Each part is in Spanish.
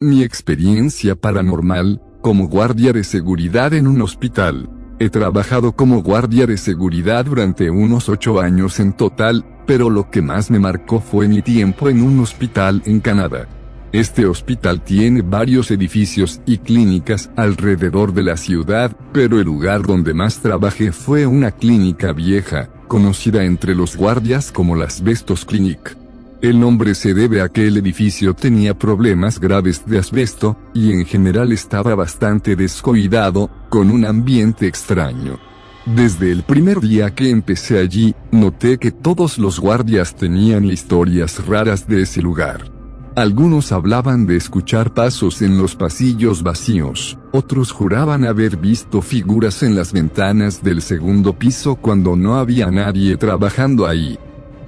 Mi experiencia paranormal, como guardia de seguridad en un hospital. He trabajado como guardia de seguridad durante unos 8 años en total, pero lo que más me marcó fue mi tiempo en un hospital en Canadá. Este hospital tiene varios edificios y clínicas alrededor de la ciudad, pero el lugar donde más trabajé fue una clínica vieja, conocida entre los guardias como la Asbestos Clinic. El nombre se debe a que el edificio tenía problemas graves de asbesto, y en general estaba bastante descuidado, con un ambiente extraño. Desde el primer día que empecé allí, noté que todos los guardias tenían historias raras de ese lugar. Algunos hablaban de escuchar pasos en los pasillos vacíos, otros juraban haber visto figuras en las ventanas del segundo piso cuando no había nadie trabajando ahí.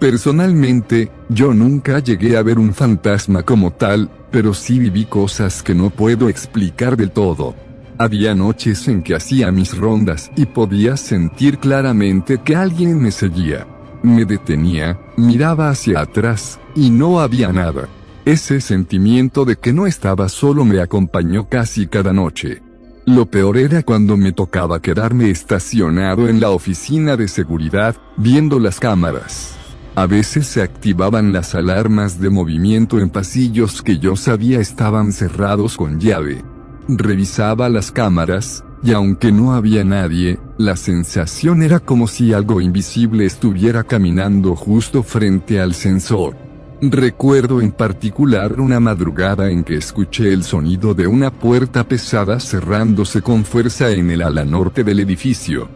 Personalmente, yo nunca llegué a ver un fantasma como tal, pero sí viví cosas que no puedo explicar del todo. Había noches en que hacía mis rondas y podía sentir claramente que alguien me seguía. Me detenía, miraba hacia atrás, y no había nada. Ese sentimiento de que no estaba solo me acompañó casi cada noche. Lo peor era cuando me tocaba quedarme estacionado en la oficina de seguridad, viendo las cámaras. A veces se activaban las alarmas de movimiento en pasillos que yo sabía estaban cerrados con llave. Revisaba las cámaras, y aunque no había nadie, la sensación era como si algo invisible estuviera caminando justo frente al sensor. Recuerdo en particular una madrugada en que escuché el sonido de una puerta pesada cerrándose con fuerza en el ala norte del edificio.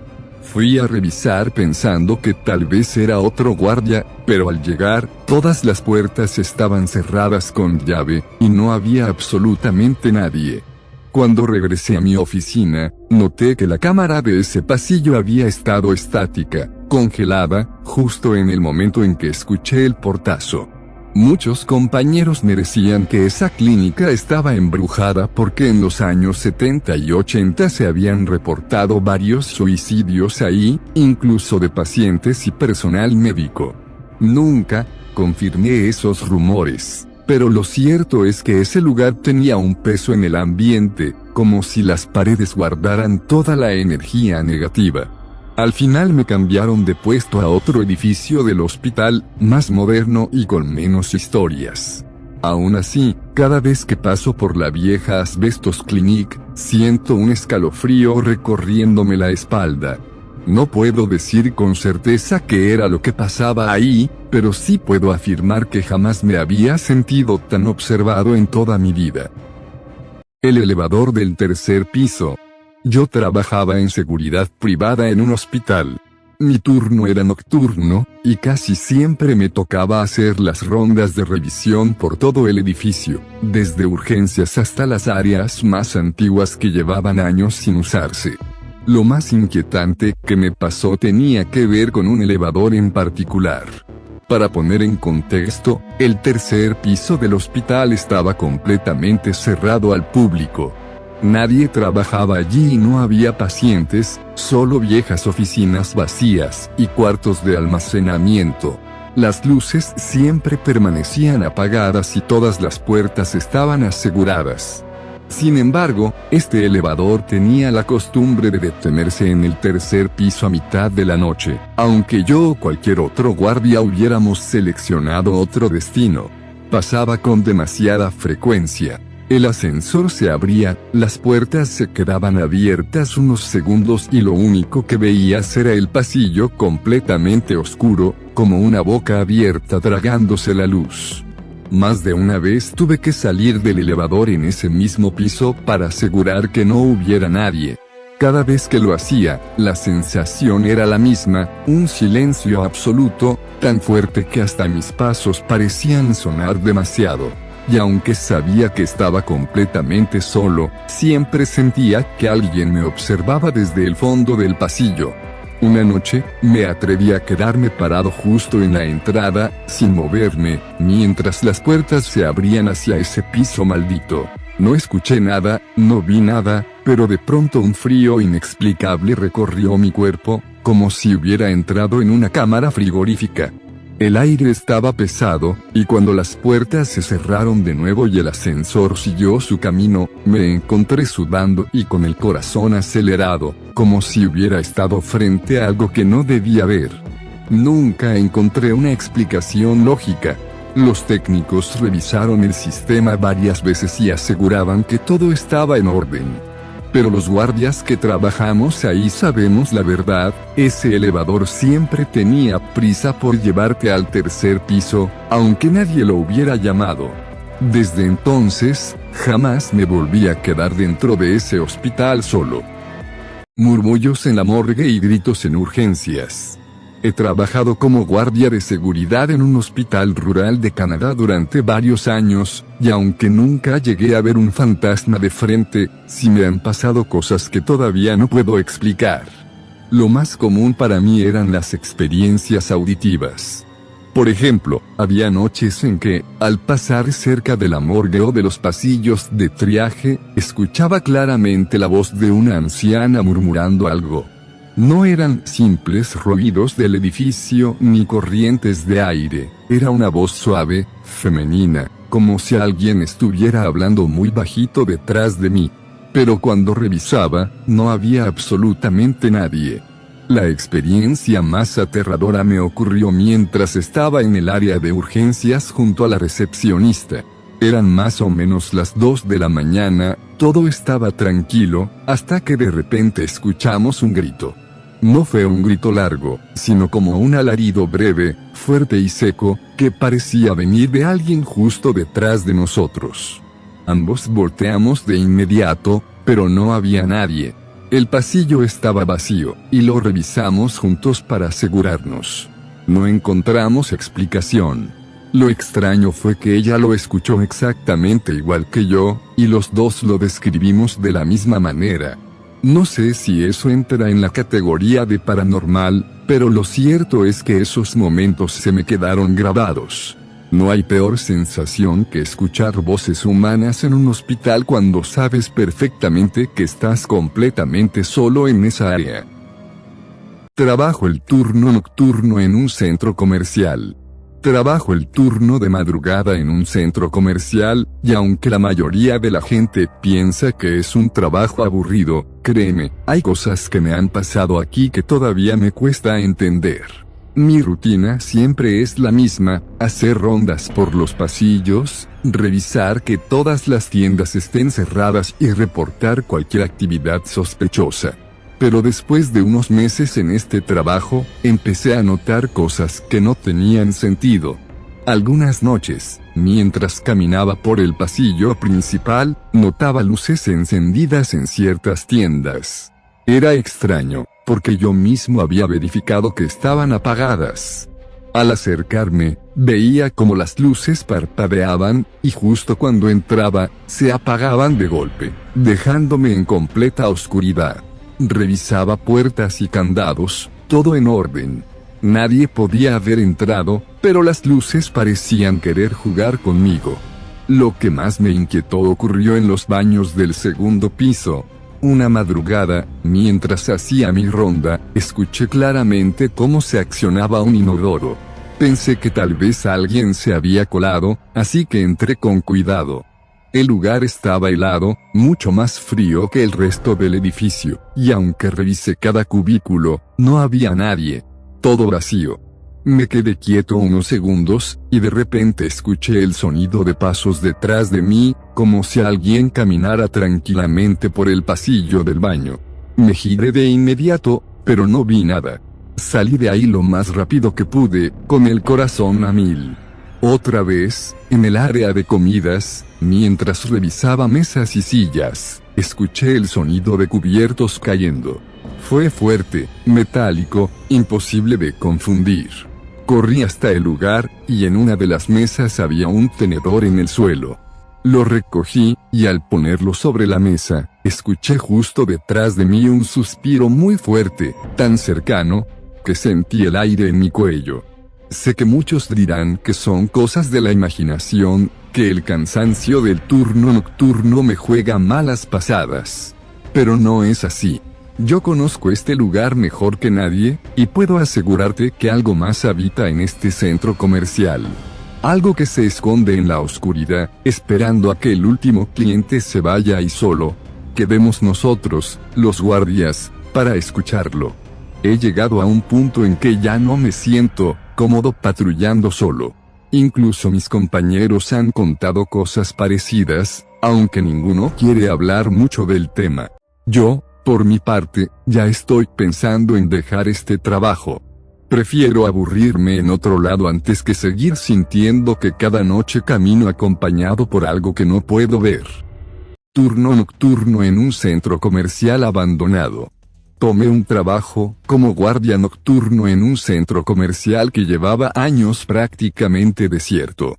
Fui a revisar pensando que tal vez era otro guardia, pero al llegar, todas las puertas estaban cerradas con llave, y no había absolutamente nadie. Cuando regresé a mi oficina, noté que la cámara de ese pasillo había estado estática, congelada, justo en el momento en que escuché el portazo. Muchos compañeros me decían que esa clínica estaba embrujada porque en los años 70 y 80 se habían reportado varios suicidios ahí, incluso de pacientes y personal médico. Nunca confirmé esos rumores, pero lo cierto es que ese lugar tenía un peso en el ambiente, como si las paredes guardaran toda la energía negativa. Al final me cambiaron de puesto a otro edificio del hospital, más moderno y con menos historias. Aún así, cada vez que paso por la vieja Asbestos Clinic, siento un escalofrío recorriéndome la espalda. No puedo decir con certeza qué era lo que pasaba ahí, pero sí puedo afirmar que jamás me había sentido tan observado en toda mi vida. El elevador del tercer piso. Yo trabajaba en seguridad privada en un hospital. Mi turno era nocturno, y casi siempre me tocaba hacer las rondas de revisión por todo el edificio, desde urgencias hasta las áreas más antiguas que llevaban años sin usarse. Lo más inquietante que me pasó tenía que ver con un elevador en particular. Para poner en contexto, el tercer piso del hospital estaba completamente cerrado al público. Nadie trabajaba allí y no había pacientes, solo viejas oficinas vacías y cuartos de almacenamiento. Las luces siempre permanecían apagadas y todas las puertas estaban aseguradas. Sin embargo, este elevador tenía la costumbre de detenerse en el tercer piso a mitad de la noche, aunque yo o cualquier otro guardia hubiéramos seleccionado otro destino. Pasaba con demasiada frecuencia. El ascensor se abría, las puertas se quedaban abiertas unos segundos y lo único que veías era el pasillo completamente oscuro, como una boca abierta tragándose la luz. Más de una vez tuve que salir del elevador en ese mismo piso para asegurar que no hubiera nadie. Cada vez que lo hacía, la sensación era la misma, un silencio absoluto, tan fuerte que hasta mis pasos parecían sonar demasiado. Y aunque sabía que estaba completamente solo, siempre sentía que alguien me observaba desde el fondo del pasillo. Una noche, me atreví a quedarme parado justo en la entrada, sin moverme, mientras las puertas se abrían hacia ese piso maldito. No escuché nada, no vi nada, pero de pronto un frío inexplicable recorrió mi cuerpo, como si hubiera entrado en una cámara frigorífica. El aire estaba pesado, y cuando las puertas se cerraron de nuevo y el ascensor siguió su camino, me encontré sudando y con el corazón acelerado, como si hubiera estado frente a algo que no debía ver. Nunca encontré una explicación lógica. Los técnicos revisaron el sistema varias veces y aseguraban que todo estaba en orden. Pero los guardias que trabajamos ahí sabemos la verdad, ese elevador siempre tenía prisa por llevarte al tercer piso, aunque nadie lo hubiera llamado. Desde entonces, jamás me volví a quedar dentro de ese hospital solo. Murmullos en la morgue y gritos en urgencias. He trabajado como guardia de seguridad en un hospital rural de Canadá durante varios años, y aunque nunca llegué a ver un fantasma de frente, sí me han pasado cosas que todavía no puedo explicar. Lo más común para mí eran las experiencias auditivas. Por ejemplo, había noches en que, al pasar cerca de la morgue o de los pasillos de triaje, escuchaba claramente la voz de una anciana murmurando algo. No eran simples ruidos del edificio ni corrientes de aire, era una voz suave, femenina, como si alguien estuviera hablando muy bajito detrás de mí. Pero cuando revisaba, no había absolutamente nadie. La experiencia más aterradora me ocurrió mientras estaba en el área de urgencias junto a la recepcionista. Eran más o menos las 2 de la mañana, todo estaba tranquilo, hasta que de repente escuchamos un grito. No fue un grito largo, sino como un alarido breve, fuerte y seco, que parecía venir de alguien justo detrás de nosotros. Ambos volteamos de inmediato, pero no había nadie. El pasillo estaba vacío, y lo revisamos juntos para asegurarnos. No encontramos explicación. Lo extraño fue que ella lo escuchó exactamente igual que yo, y los dos lo describimos de la misma manera. No sé si eso entra en la categoría de paranormal, pero lo cierto es que esos momentos se me quedaron grabados. No hay peor sensación que escuchar voces humanas en un hospital cuando sabes perfectamente que estás completamente solo en esa área. Trabajo el turno nocturno en un centro comercial. Trabajo el turno de madrugada en un centro comercial, y aunque la mayoría de la gente piensa que es un trabajo aburrido, créeme, hay cosas que me han pasado aquí que todavía me cuesta entender. Mi rutina siempre es la misma, hacer rondas por los pasillos, revisar que todas las tiendas estén cerradas y reportar cualquier actividad sospechosa. Pero después de unos meses en este trabajo, empecé a notar cosas que no tenían sentido. Algunas noches, mientras caminaba por el pasillo principal, notaba luces encendidas en ciertas tiendas. Era extraño, porque yo mismo había verificado que estaban apagadas. Al acercarme, veía como las luces parpadeaban, y justo cuando entraba, se apagaban de golpe, dejándome en completa oscuridad. Revisaba puertas y candados, todo en orden. Nadie podía haber entrado, pero las luces parecían querer jugar conmigo. Lo que más me inquietó ocurrió en los baños del segundo piso. Una madrugada, mientras hacía mi ronda, escuché claramente cómo se accionaba un inodoro. Pensé que tal vez alguien se había colado, así que entré con cuidado. El lugar estaba helado, mucho más frío que el resto del edificio, y aunque revisé cada cubículo, no había nadie. Todo vacío. Me quedé quieto unos segundos, y de repente escuché el sonido de pasos detrás de mí, como si alguien caminara tranquilamente por el pasillo del baño. Me giré de inmediato, pero no vi nada. Salí de ahí lo más rápido que pude, con el corazón a 1000. Otra vez, en el área de comidas, mientras revisaba mesas y sillas, escuché el sonido de cubiertos cayendo. Fue fuerte, metálico, imposible de confundir. Corrí hasta el lugar, y en una de las mesas había un tenedor en el suelo. Lo recogí, y al ponerlo sobre la mesa, escuché justo detrás de mí un suspiro muy fuerte, tan cercano, que sentí el aire en mi cuello. Sé que muchos dirán que son cosas de la imaginación, que el cansancio del turno nocturno me juega malas pasadas. Pero no es así. Yo conozco este lugar mejor que nadie, y puedo asegurarte que algo más habita en este centro comercial. Algo que se esconde en la oscuridad, esperando a que el último cliente se vaya y solo quedemos nosotros, los guardias, para escucharlo. He llegado a un punto en que ya no me siento cómodo patrullando solo. Incluso mis compañeros han contado cosas parecidas, aunque ninguno quiere hablar mucho del tema. Yo, por mi parte, ya estoy pensando en dejar este trabajo. Prefiero aburrirme en otro lado antes que seguir sintiendo que cada noche camino acompañado por algo que no puedo ver. Turno nocturno en un centro comercial abandonado. Tomé un trabajo como guardia nocturno en un centro comercial que llevaba años prácticamente desierto.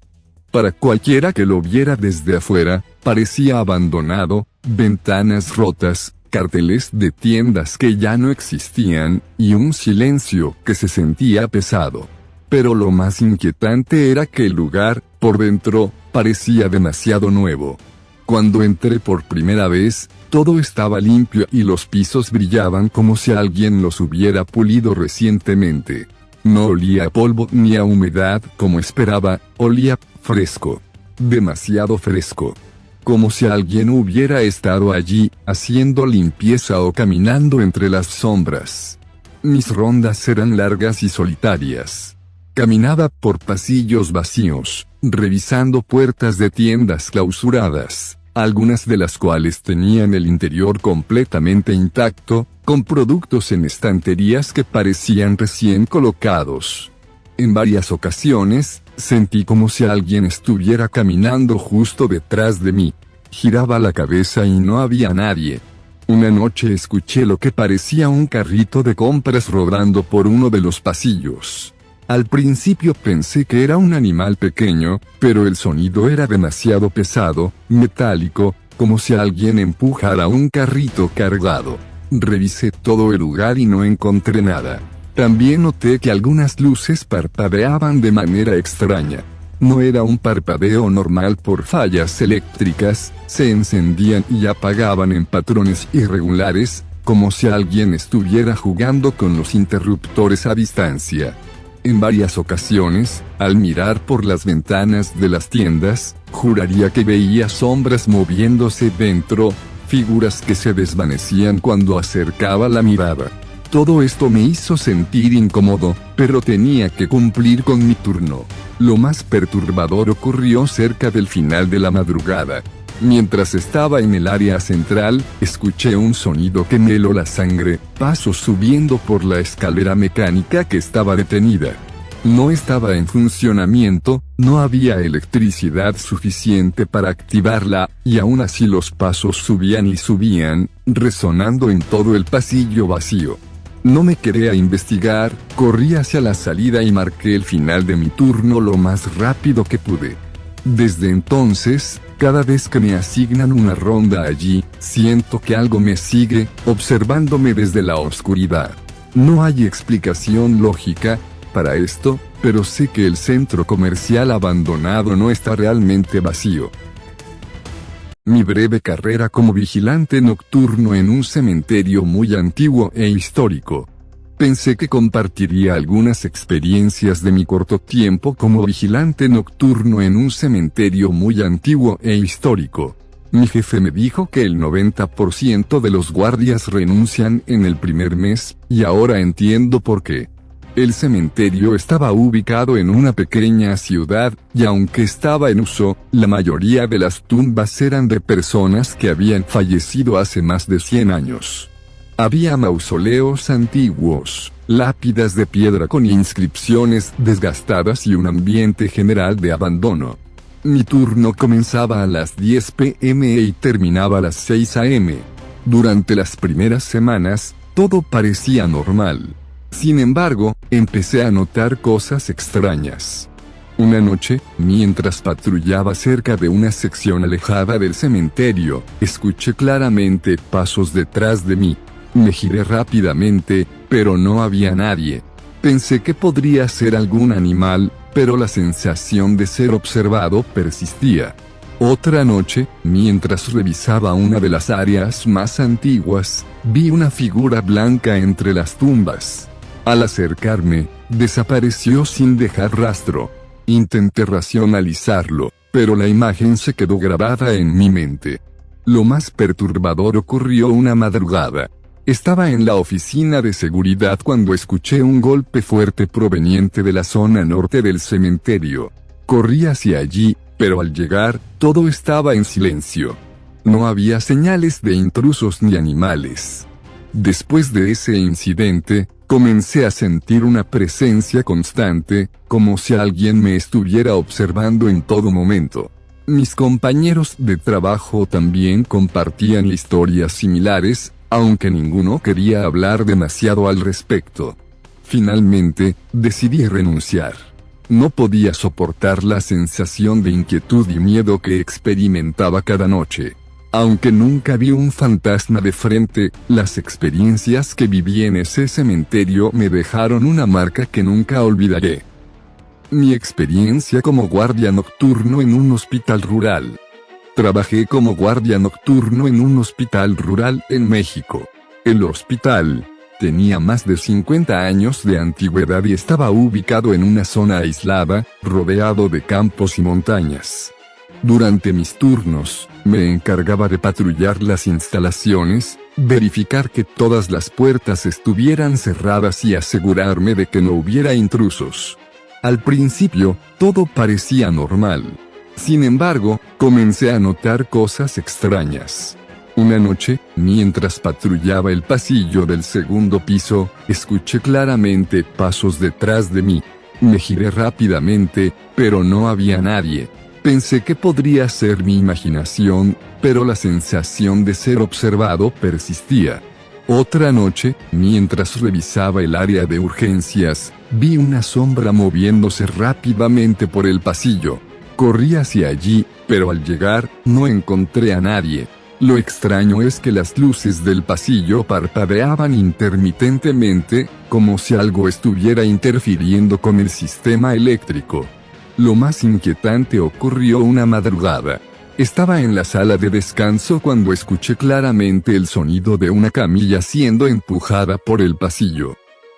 Para cualquiera que lo viera desde afuera, parecía abandonado, ventanas rotas, carteles de tiendas que ya no existían, y un silencio que se sentía pesado. Pero lo más inquietante era que el lugar, por dentro, parecía demasiado nuevo. Cuando entré por primera vez, todo estaba limpio y los pisos brillaban como si alguien los hubiera pulido recientemente. No olía a polvo ni a humedad como esperaba, olía fresco. Demasiado fresco. Como si alguien hubiera estado allí, haciendo limpieza o caminando entre las sombras. Mis rondas eran largas y solitarias. Caminaba por pasillos vacíos, revisando puertas de tiendas clausuradas, algunas de las cuales tenían el interior completamente intacto, con productos en estanterías que parecían recién colocados. En varias ocasiones, sentí como si alguien estuviera caminando justo detrás de mí. Giraba la cabeza y no había nadie. Una noche escuché lo que parecía un carrito de compras rodando por uno de los pasillos. Al principio pensé que era un animal pequeño, pero el sonido era demasiado pesado, metálico, como si alguien empujara un carrito cargado. Revisé todo el lugar y no encontré nada. También noté que algunas luces parpadeaban de manera extraña. No era un parpadeo normal por fallas eléctricas, se encendían y apagaban en patrones irregulares, como si alguien estuviera jugando con los interruptores a distancia. En varias ocasiones, al mirar por las ventanas de las tiendas, juraría que veía sombras moviéndose dentro, figuras que se desvanecían cuando acercaba la mirada. Todo esto me hizo sentir incómodo, pero tenía que cumplir con mi turno. Lo más perturbador ocurrió cerca del final de la madrugada. Mientras estaba en el área central, escuché un sonido que me heló la sangre, pasos subiendo por la escalera mecánica que estaba detenida. No estaba en funcionamiento, no había electricidad suficiente para activarla, y aún así los pasos subían y subían, resonando en todo el pasillo vacío. No me quedé a investigar, corrí hacia la salida y marqué el final de mi turno lo más rápido que pude. Desde entonces, cada vez que me asignan una ronda allí, siento que algo me sigue, observándome desde la oscuridad. No hay explicación lógica para esto, pero sé que el centro comercial abandonado no está realmente vacío. Mi breve carrera como vigilante nocturno en un cementerio muy antiguo e histórico. Pensé que compartiría algunas experiencias de mi corto tiempo como vigilante nocturno en un cementerio muy antiguo e histórico. Mi jefe me dijo que el 90% de los guardias renuncian en el primer mes, y ahora entiendo por qué. El cementerio estaba ubicado en una pequeña ciudad, y aunque estaba en uso, la mayoría de las tumbas eran de personas que habían fallecido hace más de 100 años. Había mausoleos antiguos, lápidas de piedra con inscripciones desgastadas y un ambiente general de abandono. Mi turno comenzaba a las 10 p.m. y terminaba a las 6 a.m. Durante las primeras semanas, todo parecía normal. Sin embargo, empecé a notar cosas extrañas. Una noche, mientras patrullaba cerca de una sección alejada del cementerio, escuché claramente pasos detrás de mí. Me giré rápidamente, pero no había nadie. Pensé que podría ser algún animal, pero la sensación de ser observado persistía. Otra noche, mientras revisaba una de las áreas más antiguas, vi una figura blanca entre las tumbas. Al acercarme, desapareció sin dejar rastro. Intenté racionalizarlo, pero la imagen se quedó grabada en mi mente. Lo más perturbador ocurrió una madrugada. Estaba en la oficina de seguridad cuando escuché un golpe fuerte proveniente de la zona norte del cementerio. Corrí hacia allí, pero al llegar, todo estaba en silencio. No había señales de intrusos ni animales. Después de ese incidente, comencé a sentir una presencia constante, como si alguien me estuviera observando en todo momento. Mis compañeros de trabajo también compartían historias similares, aunque ninguno quería hablar demasiado al respecto. Finalmente, decidí renunciar. No podía soportar la sensación de inquietud y miedo que experimentaba cada noche. Aunque nunca vi un fantasma de frente, las experiencias que viví en ese cementerio me dejaron una marca que nunca olvidaré. Mi experiencia como guardia nocturno en un hospital rural. Trabajé como guardia nocturno en un hospital rural en México. El hospital tenía más de 50 años de antigüedad y estaba ubicado en una zona aislada, rodeado de campos y montañas. Durante mis turnos, me encargaba de patrullar las instalaciones, verificar que todas las puertas estuvieran cerradas y asegurarme de que no hubiera intrusos. Al principio, todo parecía normal. Sin embargo, comencé a notar cosas extrañas. Una noche, mientras patrullaba el pasillo del segundo piso, escuché claramente pasos detrás de mí. Me giré rápidamente, pero no había nadie. Pensé que podría ser mi imaginación, pero la sensación de ser observado persistía. Otra noche, mientras revisaba el área de urgencias, vi una sombra moviéndose rápidamente por el pasillo. Corrí hacia allí, pero al llegar, no encontré a nadie. Lo extraño es que las luces del pasillo parpadeaban intermitentemente, como si algo estuviera interfiriendo con el sistema eléctrico. Lo más inquietante ocurrió una madrugada. Estaba en la sala de descanso cuando escuché claramente el sonido de una camilla siendo empujada por el pasillo.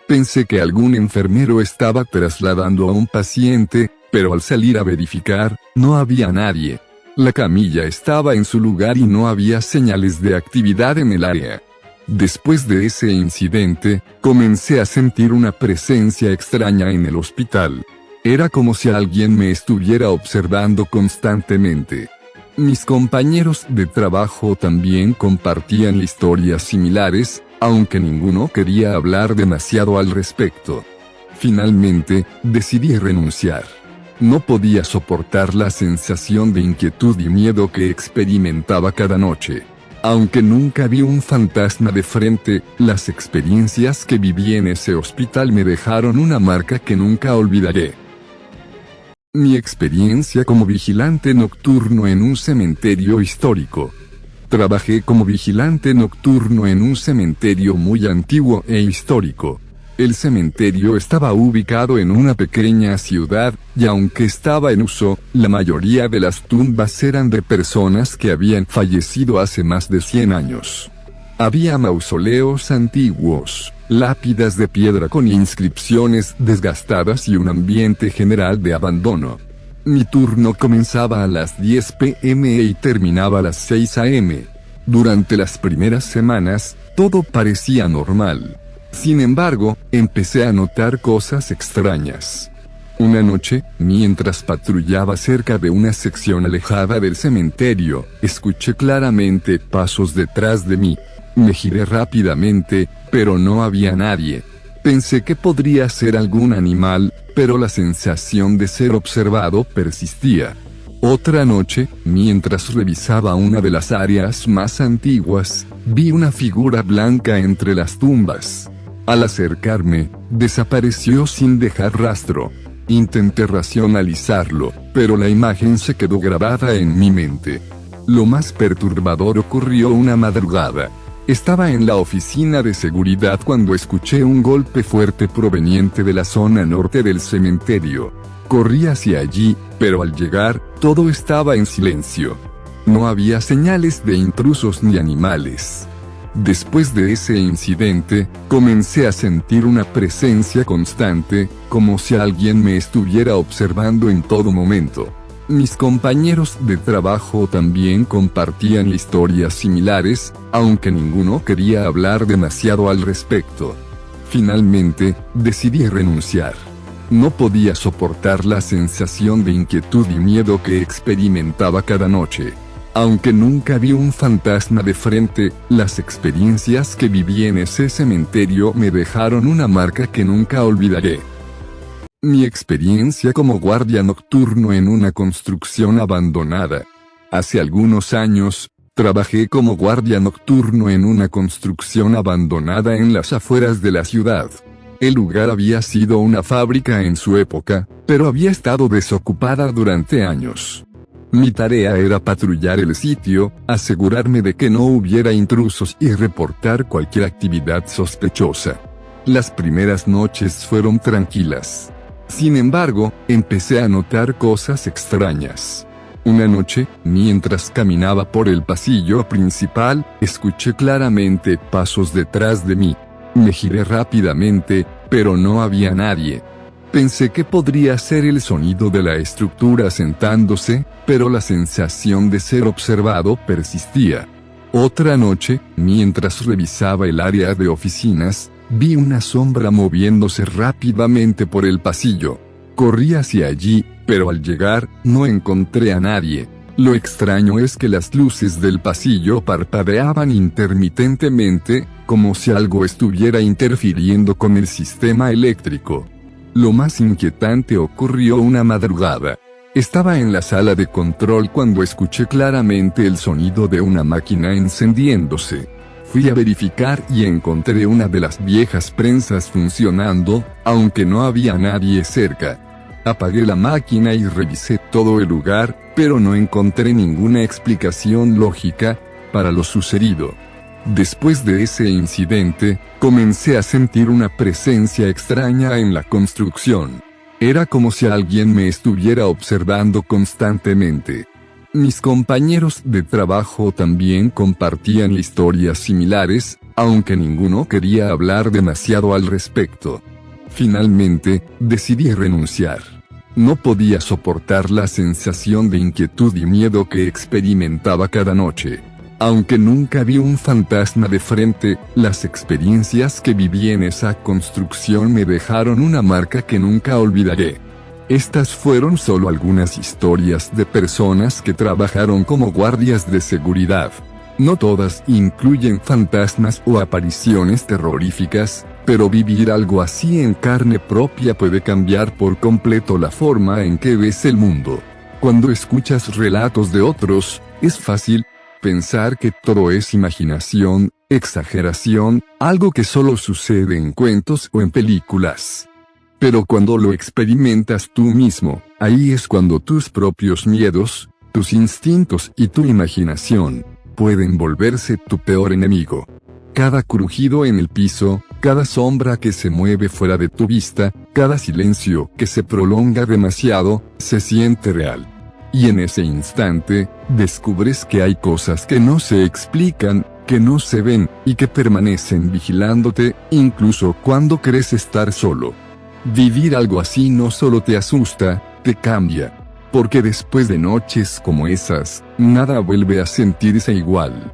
Pensé que algún enfermero estaba trasladando a un paciente, pero al salir a verificar, no había nadie. La camilla estaba en su lugar y no había señales de actividad en el área. Después de ese incidente, comencé a sentir una presencia extraña en el hospital. Era como si alguien me estuviera observando constantemente. Mis compañeros de trabajo también compartían historias similares, aunque ninguno quería hablar demasiado al respecto. Finalmente, decidí renunciar. No podía soportar la sensación de inquietud y miedo que experimentaba cada noche. Aunque nunca vi un fantasma de frente, las experiencias que viví en ese hospital me dejaron una marca que nunca olvidaré. Mi experiencia como vigilante nocturno en un cementerio histórico. Trabajé como vigilante nocturno en un cementerio muy antiguo e histórico. El cementerio estaba ubicado en una pequeña ciudad, y aunque estaba en uso, la mayoría de las tumbas eran de personas que habían fallecido hace más de 100 años. Había mausoleos antiguos, lápidas de piedra con inscripciones desgastadas y un ambiente general de abandono. Mi turno comenzaba a las 10 p.m. y terminaba a las 6 a.m. Durante las primeras semanas, todo parecía normal. Sin embargo, empecé a notar cosas extrañas. Una noche, mientras patrullaba cerca de una sección alejada del cementerio, escuché claramente pasos detrás de mí. Me giré rápidamente, pero no había nadie. Pensé que podría ser algún animal, pero la sensación de ser observado persistía. Otra noche, mientras revisaba una de las áreas más antiguas, vi una figura blanca entre las tumbas. Al acercarme, desapareció sin dejar rastro. Intenté racionalizarlo, pero la imagen se quedó grabada en mi mente. Lo más perturbador ocurrió una madrugada. Estaba en la oficina de seguridad cuando escuché un golpe fuerte proveniente de la zona norte del cementerio. Corrí hacia allí, pero al llegar, Todo estaba en silencio. No había señales de intrusos ni animales. Después de ese incidente, comencé a sentir una presencia constante, como si alguien me estuviera observando en todo momento. Mis compañeros de trabajo también compartían historias similares, aunque ninguno quería hablar demasiado al respecto. Finalmente, decidí renunciar. No podía soportar la sensación de inquietud y miedo que experimentaba cada noche. Aunque nunca vi un fantasma de frente, las experiencias que viví en ese cementerio me dejaron una marca que nunca olvidaré. Mi experiencia como guardia nocturno en una construcción abandonada. Hace algunos años, trabajé como guardia nocturno en una construcción abandonada en las afueras de la ciudad. El lugar había sido una fábrica en su época, pero había estado desocupada durante años. Mi tarea era patrullar el sitio, asegurarme de que no hubiera intrusos y reportar cualquier actividad sospechosa. Las primeras noches fueron tranquilas. Sin embargo, empecé a notar cosas extrañas. Una noche, mientras caminaba por el pasillo principal, escuché claramente pasos detrás de mí. Me giré rápidamente, pero no había nadie. Pensé que podría ser el sonido de la estructura sentándose, pero la sensación de ser observado persistía. Otra noche, mientras revisaba el área de oficinas, vi una sombra moviéndose rápidamente por el pasillo. Corrí hacia allí, pero al llegar, no encontré a nadie. Lo extraño es que las luces del pasillo parpadeaban intermitentemente, como si algo estuviera interfiriendo con el sistema eléctrico. Lo más inquietante ocurrió una madrugada. Estaba en la sala de control cuando escuché claramente el sonido de una máquina encendiéndose. Fui a verificar y encontré una de las viejas prensas funcionando, aunque no había nadie cerca. Apagué la máquina y revisé todo el lugar, pero no encontré ninguna explicación lógica para lo sucedido. Después de ese incidente, comencé a sentir una presencia extraña en la construcción. Era como si alguien me estuviera observando constantemente. Mis compañeros de trabajo también compartían historias similares, aunque ninguno quería hablar demasiado al respecto. Finalmente, decidí renunciar. No podía soportar la sensación de inquietud y miedo que experimentaba cada noche. Aunque nunca vi un fantasma de frente, las experiencias que viví en esa construcción me dejaron una marca que nunca olvidaré. Estas fueron solo algunas historias de personas que trabajaron como guardias de seguridad. No todas incluyen fantasmas o apariciones terroríficas, pero vivir algo así en carne propia puede cambiar por completo la forma en que ves el mundo. Cuando escuchas relatos de otros, es fácil pensar que todo es imaginación, exageración, algo que solo sucede en cuentos o en películas. Pero cuando lo experimentas tú mismo, ahí es cuando tus propios miedos, tus instintos y tu imaginación pueden volverse tu peor enemigo. Cada crujido en el piso, cada sombra que se mueve fuera de tu vista, cada silencio que se prolonga demasiado, se siente real. Y en ese instante, descubres que hay cosas que no se explican, que no se ven, y que permanecen vigilándote, incluso cuando crees estar solo. Vivir algo así no solo te asusta, te cambia. Porque después de noches como esas, nada vuelve a sentirse igual.